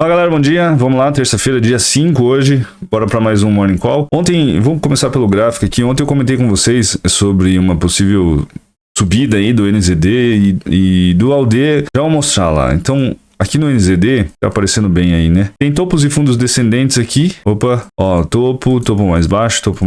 Fala galera, bom dia, vamos lá, terça-feira, dia 5 hoje, bora para mais um Morning Call. Ontem, vamos começar pelo gráfico aqui, ontem eu comentei com vocês sobre uma possível subida aí do NZD e do AUD, já vou mostrar lá. Então, aqui no NZD, tá aparecendo bem aí, né? Tem topos e fundos descendentes aqui. Opa, ó, topo mais baixo, fundo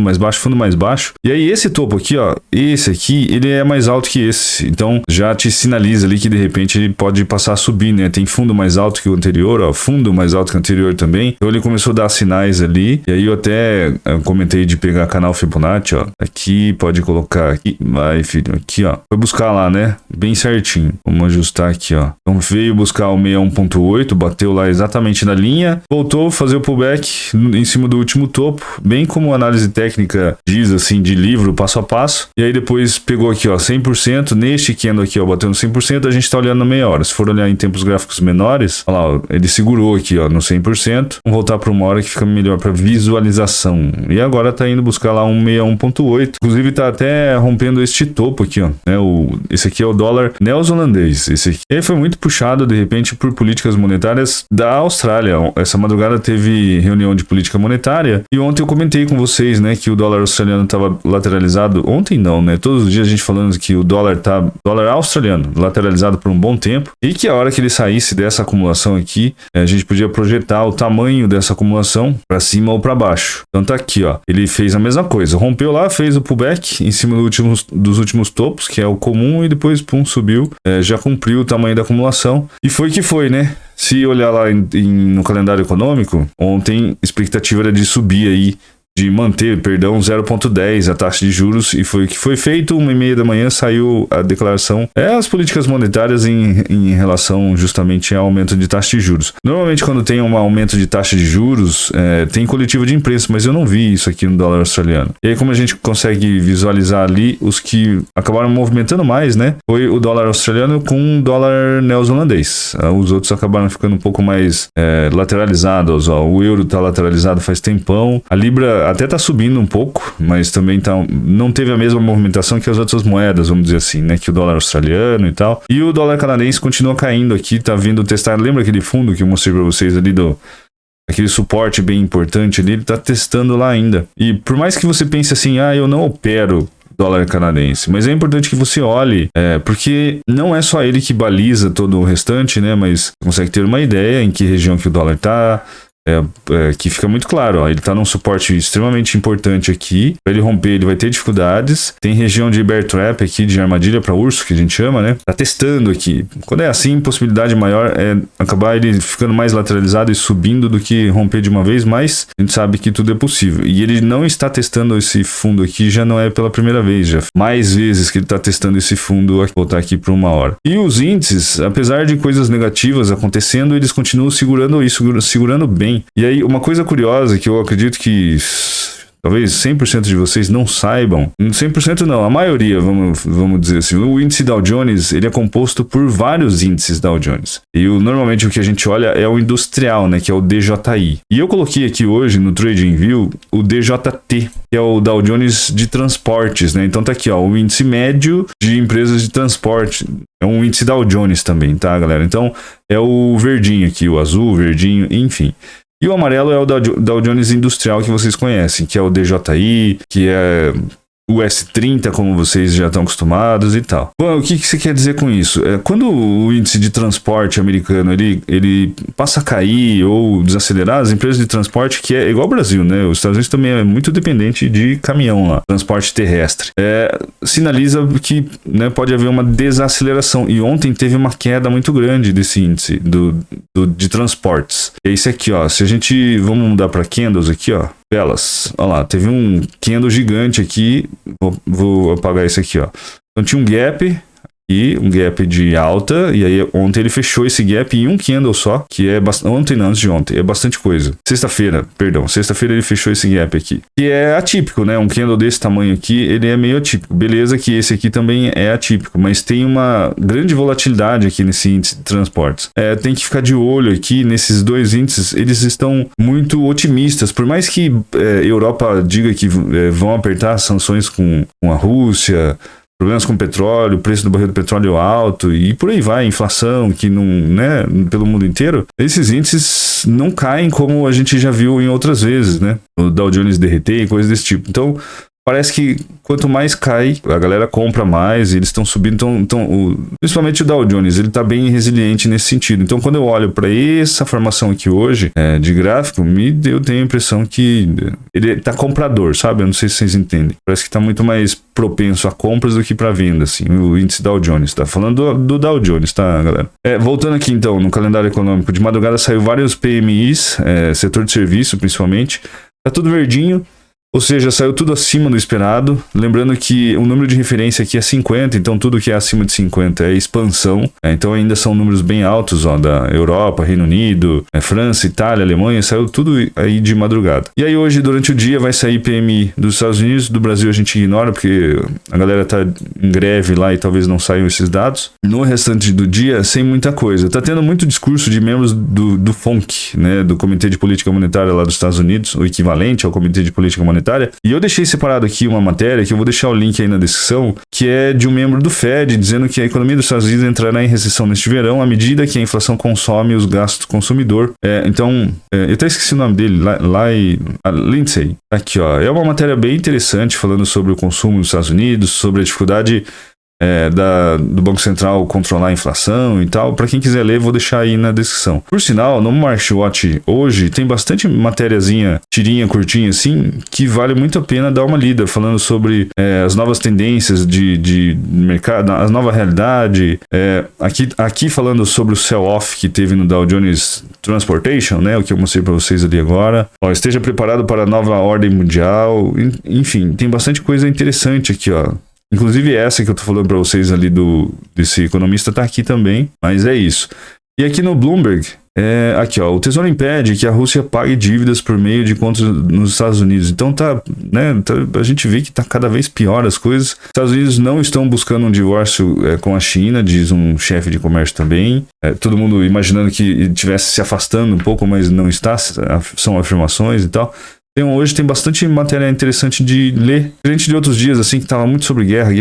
mais baixo, fundo mais baixo. E aí esse topo aqui, ó, esse aqui, ele é mais alto que esse. Então já te sinaliza ali que de repente ele pode passar a subir, né? Tem fundo mais alto que o anterior, ó, fundo mais alto que o anterior também. Então ele começou a dar sinais ali. E aí eu até comentei de pegar canal Fibonacci, ó. Aqui, pode colocar aqui. Vai, filho, aqui, ó. Foi buscar lá, né? Bem certinho. Vamos ajustar aqui, ó. Então veio buscar o 61.8, bateu lá exatamente na linha, voltou a fazer o pullback em cima do último topo, bem como a análise técnica diz, assim, de livro, passo a passo, e aí depois pegou aqui, ó, 100%, neste candle aqui, ó, bateu no 100%, a gente tá olhando na meia hora. Se for olhar em tempos gráficos menores, olha lá, ó, ele segurou aqui, ó, no 100%, vamos voltar para uma hora que fica melhor para visualização, e agora tá indo buscar lá um 61.8, inclusive tá até rompendo este topo aqui, ó, né, esse aqui é o dólar neozelandês, esse aqui, ele foi muito puxado de repente por políticas monetárias da Austrália. Essa madrugada teve reunião de política monetária e ontem eu comentei com vocês, né, que o dólar australiano estava lateralizado. Ontem não, né? Todos os dias a gente falando que o dólar australiano lateralizado por um bom tempo e que a hora que ele saísse dessa acumulação aqui, a gente podia projetar o tamanho dessa acumulação para cima ou para baixo. Então tá aqui, ó. Ele fez a mesma coisa, rompeu lá, fez o pullback em cima dos últimos topos, que é o comum, e depois pum, subiu, já cumpriu o tamanho da acumulação. E foi que foi, né? Se olhar lá no calendário econômico, ontem a expectativa era de subir aí, de manter, 0,10 a taxa de juros, e foi o que foi feito. 1h30 da manhã saiu a declaração, as políticas monetárias em relação justamente ao aumento de taxa de juros. Normalmente quando tem um aumento de taxa de juros, tem coletiva de imprensa, mas eu não vi isso aqui no dólar australiano. E aí como a gente consegue visualizar ali, os que acabaram movimentando mais, né, foi o dólar australiano com o dólar neozelandês. Os outros acabaram ficando um pouco mais lateralizados, ó. O euro tá lateralizado faz tempão, a libra até tá subindo um pouco, mas também não teve a mesma movimentação que as outras moedas, vamos dizer assim, né, que o dólar australiano e tal. E o dólar canadense continua caindo aqui, tá vindo testar, lembra aquele fundo que eu mostrei pra vocês ali aquele suporte bem importante ali, ele tá testando lá ainda. E por mais que você pense assim, eu não opero dólar canadense, mas é importante que você olhe, porque não é só ele que baliza todo o restante, né, mas consegue ter uma ideia em que região que o dólar tá, que fica muito claro, ó, ele está num suporte extremamente importante aqui. Para ele romper, ele vai ter dificuldades. Tem região de bear trap aqui, de armadilha para urso, que a gente chama, né? Tá testando aqui. Quando é assim, possibilidade maior é acabar ele ficando mais lateralizado e subindo do que romper de uma vez, mas a gente sabe que tudo é possível. E ele não está testando esse fundo aqui, já não é pela primeira vez, já mais vezes que ele está testando esse fundo. Vou voltar aqui por uma hora. E os índices, apesar de coisas negativas acontecendo, eles continuam segurando bem. E aí, uma coisa curiosa que eu acredito que talvez 100% de vocês não saibam, 100% não, a maioria, vamos dizer assim, o índice Dow Jones, ele é composto por vários índices Dow Jones. E normalmente o que a gente olha é o industrial, né, que é o DJI. E eu coloquei aqui hoje no TradingView o DJT, que é o Dow Jones de transportes, né? Então tá aqui, ó, o índice médio de empresas de transporte. É um índice Dow Jones também, tá, galera? Então é o verdinho aqui, o azul, o verdinho, enfim. E o amarelo é o Dow Jones Industrial que vocês conhecem, que é o DJI, que é o S30, como vocês já estão acostumados e tal. Bom, o que você quer dizer com isso? Quando o índice de transporte americano ele passa a cair ou desacelerar, as empresas de transporte, que é igual ao Brasil, né? Os Estados Unidos também é muito dependente de caminhão lá, transporte terrestre. Sinaliza que, né, pode haver uma desaceleração. E ontem teve uma queda muito grande desse índice de transportes. É esse aqui, ó. Se a gente... Vamos mudar para candles aqui, ó. Velas. Olha lá, teve um candle gigante aqui. Vou apagar esse aqui, ó. Então tinha um gap aqui, um gap de alta, e aí ontem ele fechou esse gap em um candle só, que é ontem não, antes de ontem, é bastante coisa. Sexta-feira ele fechou esse gap aqui, que é atípico, né? Um candle desse tamanho aqui, ele é meio atípico. Beleza que esse aqui também é atípico, mas tem uma grande volatilidade aqui nesse índice de transportes. Tem que ficar de olho aqui nesses dois índices, eles estão muito otimistas, por mais que Europa diga que vão apertar as sanções com a Rússia, problemas com o petróleo, o preço do barril do petróleo alto e por aí vai, inflação que não, né, pelo mundo inteiro, esses índices não caem como a gente já viu em outras vezes, né? O Dow Jones derreter e coisas desse tipo. Então, parece que quanto mais cai, a galera compra mais e eles estão subindo. Principalmente o Dow Jones, ele está bem resiliente nesse sentido. Então, quando eu olho para essa formação aqui hoje, de gráfico, eu tenho a impressão que ele está comprador, sabe? Eu não sei se vocês entendem. Parece que está muito mais propenso a compras do que para venda, assim, o índice Dow Jones. Tá falando do Dow Jones, tá, galera? Voltando aqui, então, no calendário econômico, de madrugada saiu vários PMIs, setor de serviço, principalmente. Tá tudo verdinho. Ou seja, saiu tudo acima do esperado. Lembrando que o número de referência aqui é 50, então tudo que é acima de 50 é expansão. Então ainda são números bem altos, ó, da Europa, Reino Unido, França, Itália, Alemanha, saiu tudo aí de madrugada. E aí hoje, durante o dia, vai sair PMI dos Estados Unidos, do Brasil a gente ignora, porque a galera tá em greve lá e talvez não saiam esses dados. No restante do dia, sem muita coisa. Tá tendo muito discurso de membros do FONC, né, do Comitê de Política Monetária lá dos Estados Unidos, o equivalente ao Comitê de Política Monetária. E eu deixei separado aqui uma matéria, que eu vou deixar o link aí na descrição, que é de um membro do Fed, dizendo que a economia dos Estados Unidos entrará em recessão neste verão à medida que a inflação consome os gastos do consumidor. Eu até esqueci o nome dele, Lindsay. Aqui, ó, é uma matéria bem interessante falando sobre o consumo dos Estados Unidos, sobre a dificuldade do Banco Central controlar a inflação e tal. Para quem quiser ler, vou deixar aí na descrição. Por sinal, no MarketWatch hoje tem bastante matériazinha, tirinha, curtinha assim, que vale muito a pena dar uma lida, falando sobre as novas tendências de mercado, a nova realidade. Aqui falando sobre o sell-off que teve no Dow Jones Transportation, né, o que eu mostrei para vocês ali agora. Ó, esteja preparado para a nova ordem mundial. Enfim, tem bastante coisa interessante aqui, ó. Inclusive essa que eu tô falando para vocês ali desse economista tá aqui também, mas é isso. E aqui no Bloomberg, aqui ó, o Tesouro impede que a Rússia pague dívidas por meio de contas nos Estados Unidos. Então a gente vê que tá cada vez pior as coisas. Os Estados Unidos não estão buscando um divórcio com a China, diz um chefe de comércio também. Todo mundo imaginando que estivesse se afastando um pouco, mas não está, são afirmações e tal. Então, hoje tem bastante matéria interessante de ler. Diferente de outros dias, assim, que tava muito sobre guerra,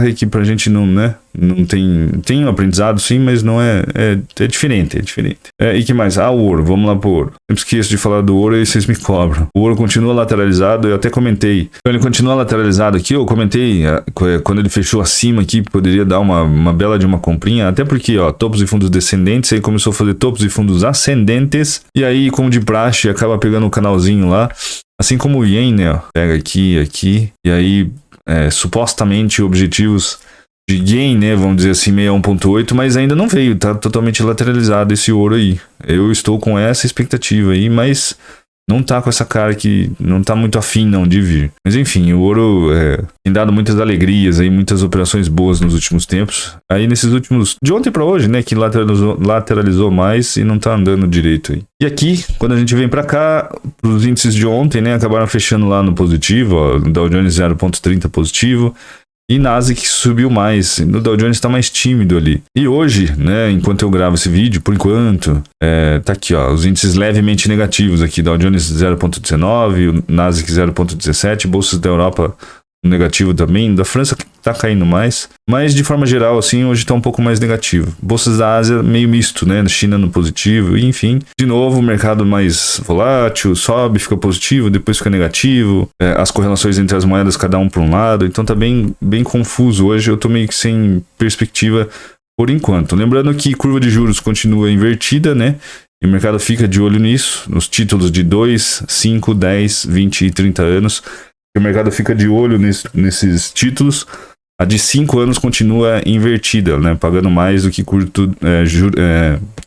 e que pra gente não, né, não tem um aprendizado, sim, mas não é diferente, E que mais? O ouro, vamos lá pro ouro. Sempre esqueço de falar do ouro e vocês me cobram. O ouro continua lateralizado, eu até comentei. Então, ele continua lateralizado aqui, eu comentei quando ele fechou acima aqui, poderia dar uma bela de uma comprinha, até porque, ó, topos e fundos descendentes, aí começou a fazer topos e fundos ascendentes, e aí, como de praxe, acaba pegando o canalzinho lá. Assim como o Yen, né? Ó, pega aqui, e aí supostamente objetivos de gain, né? Vamos dizer assim, 61.8, mas ainda não veio, tá totalmente lateralizado esse ouro aí. Eu estou com essa expectativa aí, mas não tá com essa cara que não tá muito afim não de vir. Mas enfim, o ouro tem dado muitas alegrias aí, muitas operações boas nos últimos tempos. Aí nesses últimos, de ontem para hoje, né, que lateralizou mais e não tá andando direito aí. E aqui, quando a gente vem para cá, os índices de ontem, né, acabaram fechando lá no positivo, ó, o Dow Jones 0.30 positivo. E Nasdaq subiu mais, no Dow Jones está mais tímido ali. E hoje, né, enquanto eu gravo esse vídeo, por enquanto, tá aqui, ó, os índices levemente negativos aqui, Dow Jones 0.19, o Nasdaq 0.17, bolsas da Europa negativo também, da França tá caindo mais, mas de forma geral, assim, hoje está um pouco mais negativo. Bolsas da Ásia meio misto, né, na China no positivo, e enfim, de novo, o mercado mais volátil, sobe, fica positivo, depois fica negativo, as correlações entre as moedas, cada um para um lado, então tá bem confuso hoje, eu tô meio que sem perspectiva por enquanto. Lembrando que curva de juros continua invertida, né, e o mercado fica de olho nisso, nos títulos de 2, 5, 10, 20 e 30 anos, o mercado fica de olho nesses títulos. A de 5 anos continua invertida, né? Pagando mais do que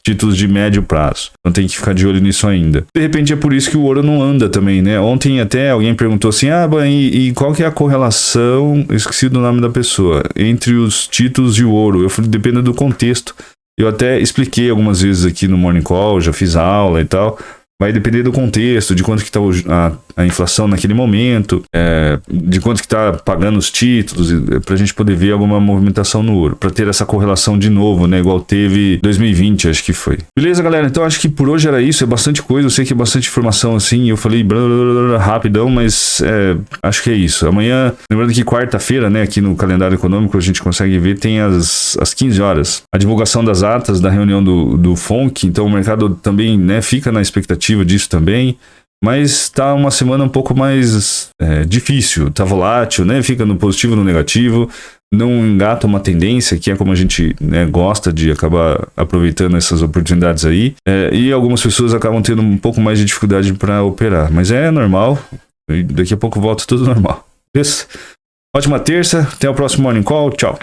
títulos de médio prazo. Então tem que ficar de olho nisso ainda. De repente é por isso que o ouro não anda também, né? Ontem até alguém perguntou assim, e qual que é a correlação, esqueci do nome da pessoa, entre os títulos e o ouro? Eu falei, depende do contexto. Eu até expliquei algumas vezes aqui no Morning Call, já fiz aula e tal. vai depender do contexto, de quanto que tá a inflação naquele momento, de quanto que tá pagando os títulos, pra gente poder ver alguma movimentação no ouro, pra ter essa correlação de novo, né, igual teve 2020, acho que foi. Beleza, galera? Então acho que por hoje era isso, é bastante coisa, eu sei que é bastante informação assim, eu falei rapidão, mas acho que é isso. Amanhã, lembrando que quarta-feira, né, aqui no calendário econômico a gente consegue ver, tem às 15 horas a divulgação das atas da reunião do FONC, então o mercado também, né, fica na expectativa disso também, mas tá uma semana um pouco mais difícil, tá volátil, né, fica no positivo, no negativo, não engata uma tendência, que é como a gente, né, gosta de acabar aproveitando essas oportunidades aí, e algumas pessoas acabam tendo um pouco mais de dificuldade para operar, mas é normal, e daqui a pouco volta tudo normal. Beleza? Ótima terça, até o próximo Morning Call, tchau!